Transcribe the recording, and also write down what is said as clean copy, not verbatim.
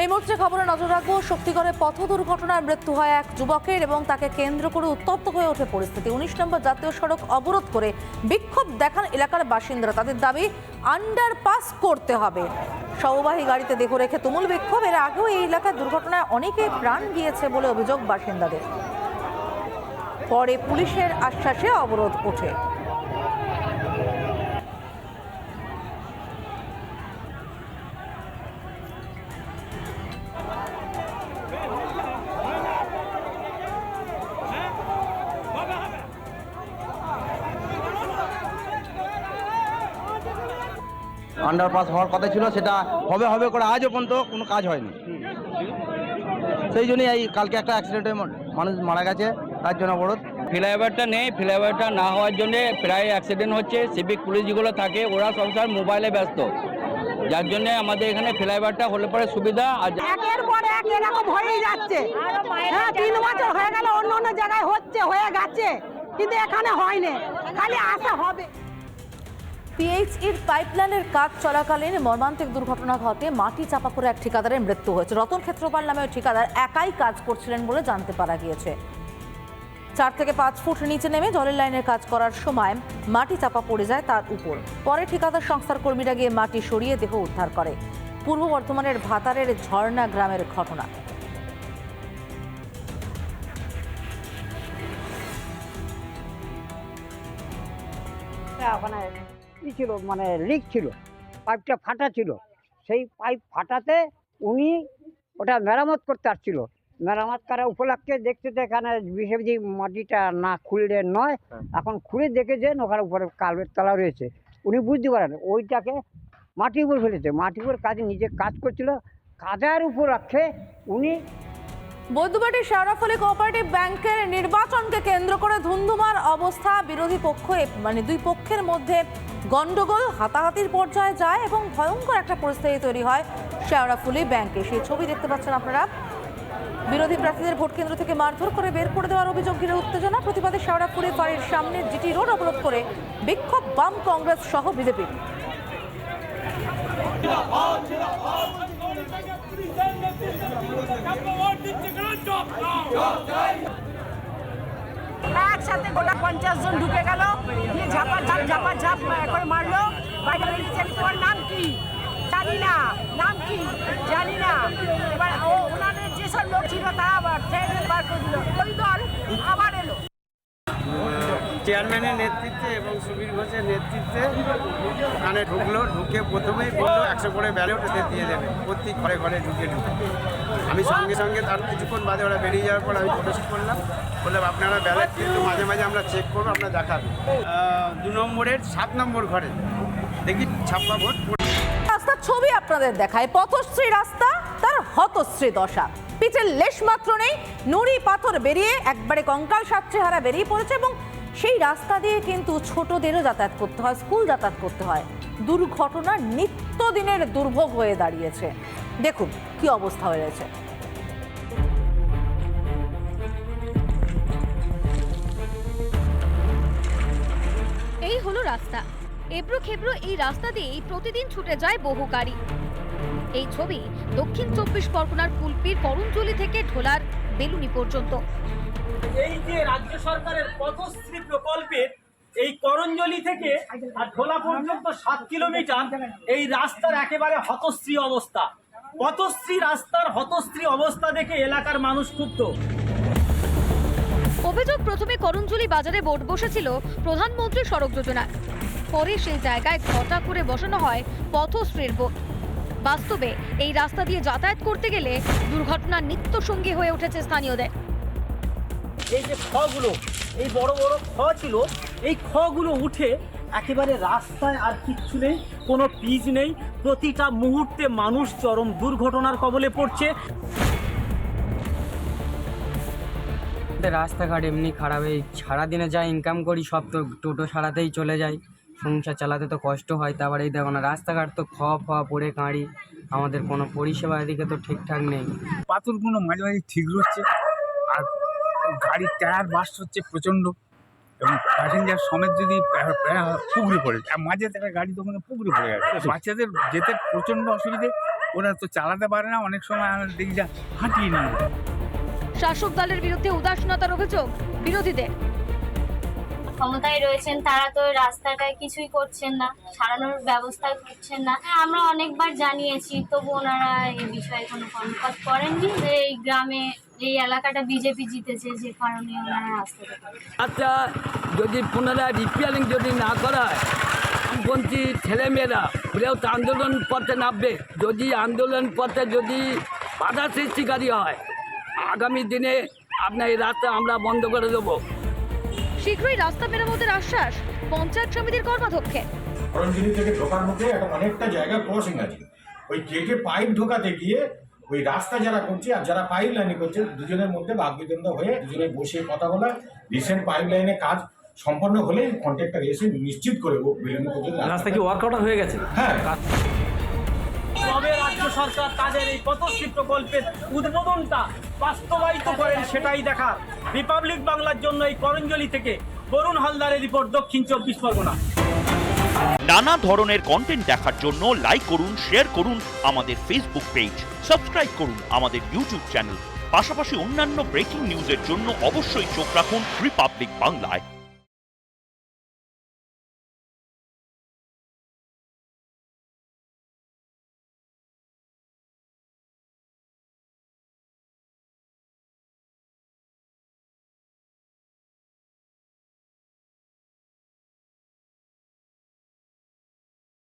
এই মুহূর্তে খবরে নজর রাখবো। শক্তিগড়ে পথ দুর্ঘটনায় মৃত্যু হয় এক যুবকের এবং তাকে কেন্দ্র করে উত্তপ্ত হয়ে ওঠে পরিস্থিতি। ১৯ নম্বর জাতীয় সড়ক অবরোধ করে বিক্ষোভ দেখান এলাকার বাসিন্দারা। তাদের দাবি আন্ডারপাস করতে হবে। সহবাহী গাড়িতে দেহ রেখে তুমুল বিক্ষোভ। এর আগেও এই এলাকার দুর্ঘটনায় অনেকে প্রাণ গিয়েছে বলে অভিযোগ বাসিন্দাদের। পরে পুলিশের আশ্বাসে অবরোধ ওঠে। আন্ডারপাস হওয়ার কথা ছিল, সেটা হবে হবে করে আজও পর্যন্ত কোনো কাজ হয়নি। সেই জন্যই এই কালকে একটা অ্যাক্সিডেন্টে মানুষ মারা গেছে, তার জন্য অবরোধ। ফ্লাইওভারটা নেই, ফ্লাইওভারটা না হওয়ার জন্য প্রায় অ্যাক্সিডেন্ট হচ্ছে। সিভিক পুলিশ যেগুলো থাকে ওরা সবসময় মোবাইলে ব্যস্ত, যার জন্য আমাদের এখানে ফ্লাইওভারটা হলে পরে সুবিধা। একের পর এক এরকম হয়েই যাচ্ছে। হ্যাঁ, 3 বছর হয়ে গেল, অন্য অন্য জায়গায় হয়ে গেছে, কিন্তু এখানে হয়নি, খালি আশা হবে। পিএইচইর পাইপলাইনের কাজ চলাকালীন মর্মান্তিক দুর্ঘটনা ঘটে। মাটি চাপা পড়ে এক ঠিকাদারের মৃত্যু হয়েছে। রতন ক্ষেত্রপাল নামে ওই ঠিকাদার একাই কাজ করছিলেন বলে জানতে পারা গিয়েছে। 4 থেকে 5 ফুট নিচে নেমে জলের লাইনের কাজ করার সময় মাটি চাপা পড়ে যায় তার উপর। পরে ঠিকাদার সংস্থার কর্মীরা গিয়ে মাটি সরিয়ে দেহ উদ্ধার করে। পূর্ব বর্ধমানের ভাতারের ঝর্ণা গ্রামের ঘটনা। ওখানে ছিল, মানে লিক ছিল, পাইপটা ফাটা ছিল। সেই পাইপ ফাটাতে উনি ওটা মেরামত করতে আসছিল। মেরামত করা উপলক্ষে দেখতে তো এখানে বিশেষজি মাটিটা না খুলে নয়, এখন খুলে দেখেছেন ওখানে উপরে কালভের তলা রয়েছে। উনি বুঝতে পারেন ওইটাকে মাটির উপর ফেলেছে। মাটির উপর কাজে নিজে কাজ করছিল, কাজের উপর রাখে উনি। বৈদ্যবাটির শেওড়াফুলি কোঅপারেটিভ ব্যাংকের নির্বাচনকে কেন্দ্র করে ধুন্ধুমার অবস্থা। বিরোধী পক্ষ দুই পক্ষের মধ্যে গন্ডগোল হাতাহাতির পর্যায়ে যায় এবং ভয়ঙ্কর একটা পরিস্থিতি তৈরি হয় শেওড়াফুলি ব্যাংকে। সেই ছবি দেখতে পাচ্ছেন আপনারা। বিরোধী প্রার্থীদের ভোট কেন্দ্র থেকে মারধর করে বের করে দেওয়ার অভিযোগ ঘিরে উত্তেজনা। প্রতিবাদে শেওড়াফুলি বাড়ির সামনে জিটি রোড অবরোধ করে বিক্ষোভ বাম, কংগ্রেস সহ বিজেপির। একসাথে গোটা 50 জন ঢুকে গেল, দিয়ে ঝাপা করে মারলো। তোমার নাম কি জানি না, নাম কি জানি না। এবার ওনাদের যেসব লোক ছিল তারা আবার ট্রেনে বার করে দিল। ওই দল আবার এলো। চেয়ারম্যানের নেতৃত্বে এবং সুবীর ঘোষের নেতৃত্বে ওখানে ঢুকে প্রথমেই বললো 100 করে ব্যালট দিয়ে দেবে প্রতি ঘরে ঘরে ঢুকে। আমি সঙ্গে সঙ্গে তার কিছুক্ষণ বাদে ওরা বেরিয়ে যাওয়ার পর আমি প্রদর্শন করলাম, বললাম আপনারা ব্যালট কিন্তু মাঝে মাঝে আমরা চেক করবো, আপনারা দেখাবেন। 2 নম্বরের 7 নম্বর ঘরে দেখি ছাপ্পা ভোট। রাস্তার ছবি আপনাদের দেখায়। পথশ্রী রাস্তা, তার হতশ্রী দশা। পিচের লেশ মাত্র নেই, নুড়ি পাথর বেরিয়ে একবারে কঙ্কাল সাতচেহারা বেরিয়ে পড়েছে এবং সেই রাস্তা দিয়ে কিন্তু ছোটদেরও যাতায়াত করতে হয়, স্কুল যাতায়াত করতে হয়। দুর্ঘটনা নিত্যদিনের দুর্ভোগ হয়ে দাঁড়িয়েছে। দেখুন কি অবস্থা হয়েছে। এই হলো রাস্তা। এবড়ো খেবড়ো এই রাস্তা দিয়েই প্রতিদিন ছুটে যায় বহু গাড়ি। এই ছবি দক্ষিণ 24 পরগনার কুলপির করঞ্জলি থেকে ঢোলার বেলুনি পর্যন্ত। এই যে রাজ্য সরকারের পথশ্রী প্রকল্পের এই করঞ্জলি থেকে আর ঢোলা পর্যন্ত 7 কিলোমিটার এই রাস্তার একেবারে হতশ্রী অবস্থা। পথশ্রী রাস্তার হতশ্রী অবস্থা দেখে এলাকার মানুষ ক্ষুব্ধ। অভিযোগ, প্রথমে করঞ্জলি বাজারে বোর্ড বসেছিল প্রধানমন্ত্রী সড়ক যোজনা, পরে সেই জায়গায় ঘটা করে বসানো হয় পথশ্রীর বোর্ড। বাস্তবে এই রাস্তা দিয়ে যাতায়াত করতে গেলে দুর্ঘটনার নিত্য সঙ্গী হয়ে উঠেছে স্থানীয়দের। এই যে খগুলো, এই বড় বড় খ ছিল, এই খগুলো উঠে একেবারে রাস্তায় আর কিচ্ছু নেই, কোনো পিচ নেই। প্রতিটা মুহূর্তে মানুষ চরম দুর্ঘটনার কবলে পড়ছে। রাস্তাঘাট এমনি খারাপ, এই সারাদিনে যা ইনকাম করি সব তো টোটো সারাতেই চলে যায়, সংসার চালাতে তো কষ্ট হয়। তারপর এই দেখো না, রাস্তাঘাট তো পড়ে কাঁড়ি, আমাদের কোনো পরিষেবা এদিকে তো ঠিকঠাক নেই। পাথরগুলো মাঝে মাঝে ঠিক হচ্ছে, আর গাড়ির টায়ার বাস্ট হচ্ছে প্রচণ্ড, এবং প্যাসেঞ্জার সমেত যদি পুকুরে পড়ে, আর মাঝে একটা গাড়ি তখন পুকুরে পড়ে গেছে, বাচ্চাদের যেতে প্রচণ্ড অসুবিধে। ওরা তো চালাতে পারে না, অনেক সময় আমরা দেখি যা হাঁটিয়ে নিয়ে যায়। শাসক দলের বিরুদ্ধে উদাসীনতার অভিযোগ বিরোধীদের। ক্ষমতায় রয়েছেন তারা তো রাস্তাটায় কিছুই করছেন না, সারানোর ব্যবস্থা করছেন না। আমরা অনেকবার জানিয়েছি, তবু ওনারা এই বিষয়ে কোনো কর্ণপাত করেননি। এই গ্রামে এই এলাকাটা বিজেপি জিতেছে, যে কারণে ওনারা রাস্তাটা আচ্ছা, যদি পুনরায় রিপেয়ারিং যদি না করা হয়, বামপন্থী ছেলেমেয়েরা বৃহৎ আন্দোলন পথে নামবে। যদি আন্দোলন পথে যদি বাধা সৃষ্টিকারী হয়, আগামী দিনে আপনার এই রাস্তা আমরা বন্ধ করে দেবো। শীঘ্রই রাস্তা মেরামতের আশ্বাস পঞ্চায়েত সমিতির কর্মাধ্যক্ষের। করঞ্জলি থেকে ঢোকার মধ্যে একটা অনেকটা জায়গায় ক্রসিং আছে, ওই গেটে পাইপ ঢোকাতে গিয়ে ওই রাস্তা যারা করছে আর যারা পাইপ লাইনে করছে দুজনের মধ্যে বাগবিতণ্ডা হয়ে দুজনে বসে কথা বলা। রিসেন্ট পাইপ লাইনে কাজ সম্পন্ন হলে কন্ট্রাক্টর এসে নিশ্চিত করে বিলম্ব পর্যন্ত রাস্তা কি ওয়ার্কআউট হয়ে গেছে। হ্যাঁ, তবে রাজ্য সরকার তাদের এই পথশ্রী প্রকল্পের উদ্বোধনটা বাস্তবায়িত করেন সেটাই দেখার। রিপাবলিক বাংলার জন্য এই করঞ্জলি থেকে বরুণ হালদারের রিপোর্ট, দক্ষিণ 24 পরগনা। নানা ধরনের কন্টেন্ট দেখার জন্য লাইক করুন, শেয়ার করুন আমাদের ফেসবুক পেজ, সাবস্ক্রাইব করুন আমাদের ইউটিউব চ্যানেল। পাশাপাশি অন্যান্য ব্রেকিং নিউজের জন্য অবশ্যই চোখ রাখুন রিপাবলিক বাংলায়।